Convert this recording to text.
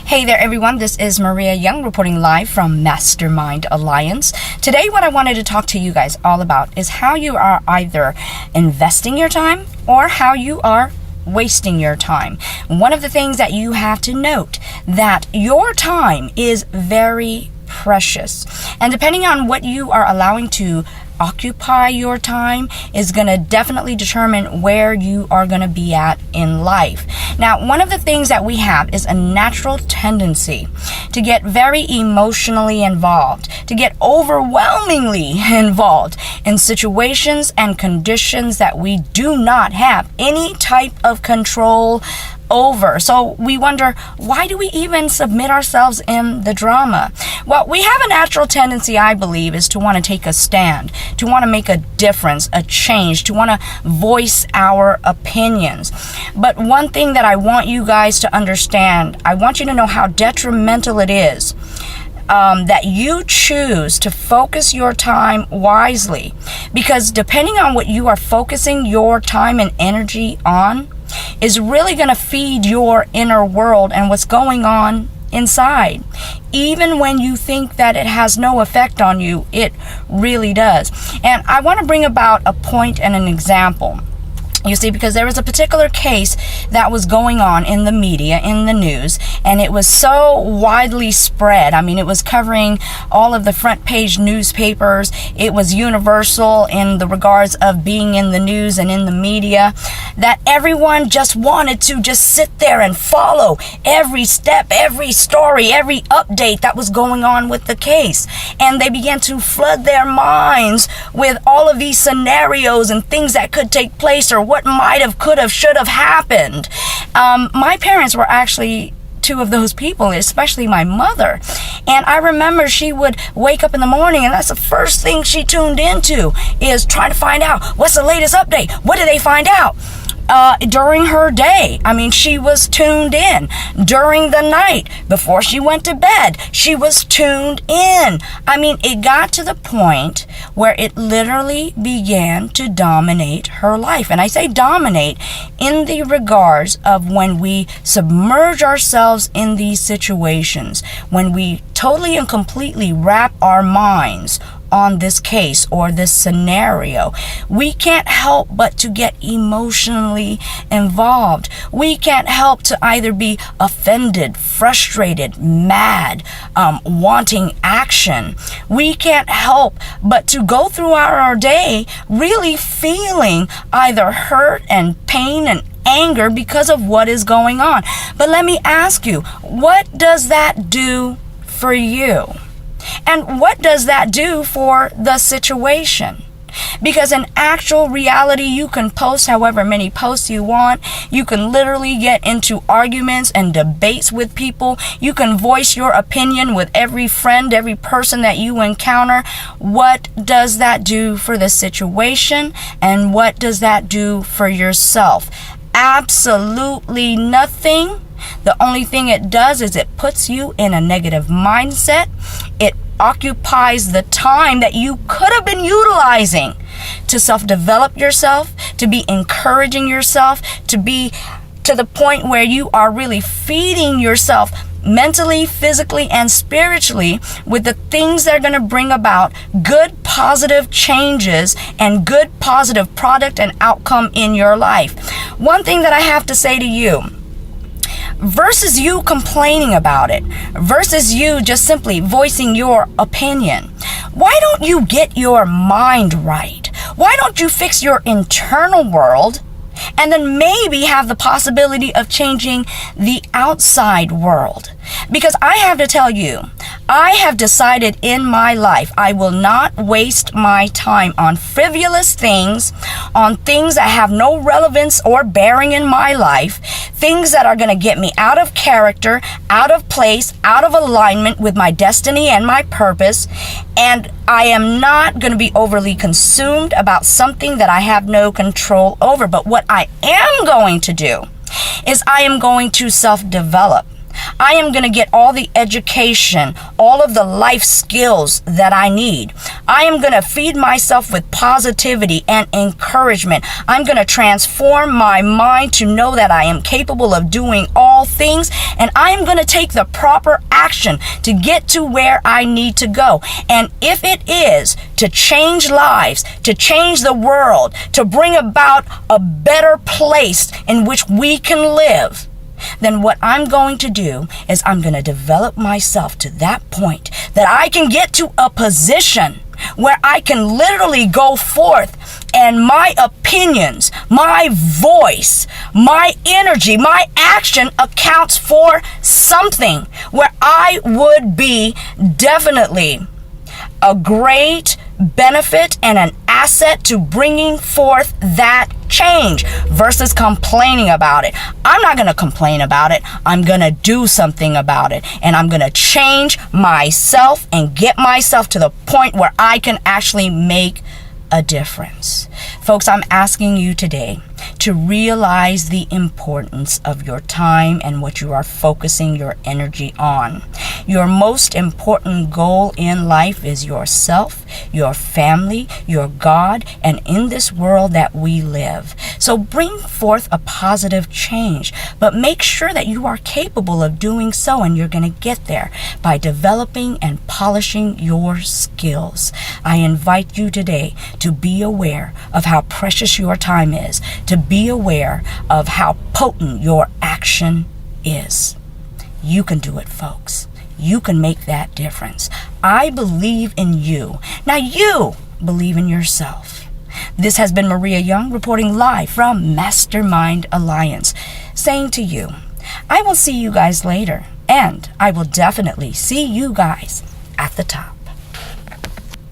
Hey there everyone, this is Maria Young reporting live from Mastermind Alliance. Today what I wanted to talk to you guys all about is how you are either investing your time or how you are wasting your time. One of the things that you have to note that your time is very precious, and depending on what you are allowing to occupy your time is going to definitely determine where you are going to be at in life. Now, one of the things that we have is a natural tendency to get very emotionally involved, to get overwhelmingly involved in situations and conditions that we do not have any type of control over. So we wonder, why do we even submit ourselves in the drama? Well, we have a natural tendency, I believe, is to want to take a stand, to want to make a difference, a change, to want to voice our opinions. But one thing that I want you guys to understand, I want you to know how detrimental it is that you choose to focus your time wisely, because depending on what you are focusing your time and energy on is really going to feed your inner world and what's going on inside. Even when you think that it has no effect on you, it really does. And I want to bring about a point and an example. You see, because there was a particular case that was going on in the media, in the news, and it was so widely spread. I mean, it was covering all of the front page newspapers. It was universal in the regards of being in the news and in the media, that everyone just wanted to just sit there and follow every step, every story, every update that was going on with the case. And they began to flood their minds with all of these scenarios and things that could take place or what might have, could have, should have happened. My parents were actually two of those people, especially my mother. And I remember she would wake up in the morning and that's the first thing she tuned into, is trying to find out what's the latest update. What did they find out? During her day, I mean, she was tuned in. During the night, before she went to bed, she was tuned in. I mean, it got to the point where it literally began to dominate her life. And I say dominate in the regards of when we submerge ourselves in these situations, when we totally and completely wrap our minds on this case or this scenario. We can't help but to get emotionally involved. We can't help to either be offended, frustrated, mad, wanting action. We can't help but to go throughout our day really feeling either hurt and pain and anger because of what is going on. But let me ask you, what does that do for you? And what does that do for the situation? Because in actual reality, you can post however many posts you want. You can literally get into arguments and debates with people. You can voice your opinion with every friend, every person that you encounter. What does that do for the situation? And what does that do for yourself? Absolutely nothing. The only thing it does is it puts you in a negative mindset. It occupies the time that you could have been utilizing to self-develop yourself, to be encouraging yourself, to be to the point where you are really feeding yourself mentally, physically, and spiritually with the things that are going to bring about good, positive changes and good, positive product and outcome in your life. One thing that I have to say to you, versus you complaining about it, versus you just simply voicing your opinion, why don't you get your mind right? Why don't you fix your internal world and then maybe have the possibility of changing the outside world? Because I have to tell you, I have decided in my life I will not waste my time on frivolous things, on things that have no relevance or bearing in my life, things that are going to get me out of character, out of place, out of alignment with my destiny and my purpose. And I am not going to be overly consumed about something that I have no control over. But what I am going to do is I am going to self-develop. I am going to get all the education, all of the life skills that I need. I am going to feed myself with positivity and encouragement. I'm going to transform my mind to know that I am capable of doing all things, and I am going to take the proper action to get to where I need to go. And if it is to change lives, to change the world, to bring about a better place in which we can live, then what I'm going to do is I'm going to develop myself to that point that I can get to a position where I can literally go forth and my opinions, my voice, my energy, my action accounts for something, where I would be definitely a great benefit and an asset to bringing forth that change versus complaining about it. I'm not going to complain about it. I'm going to do something about it, and I'm going to change myself and get myself to the point where I can actually make a difference. Folks, I'm asking you today to realize the importance of your time and what you are focusing your energy on. Your most important goal in life is yourself, your family, your God, and in this world that we live. So bring forth a positive change, but make sure that you are capable of doing so, and you're going to get there by developing and polishing your skills. I invite you today to be aware of how precious your time is, to be aware of how potent your action is. You can do it, folks. You can make that difference. I believe in you. Now you believe in yourself. This has been Maria Young reporting live from Mastermind Alliance, saying to you, I will see you guys later, and I will definitely see you guys at the top.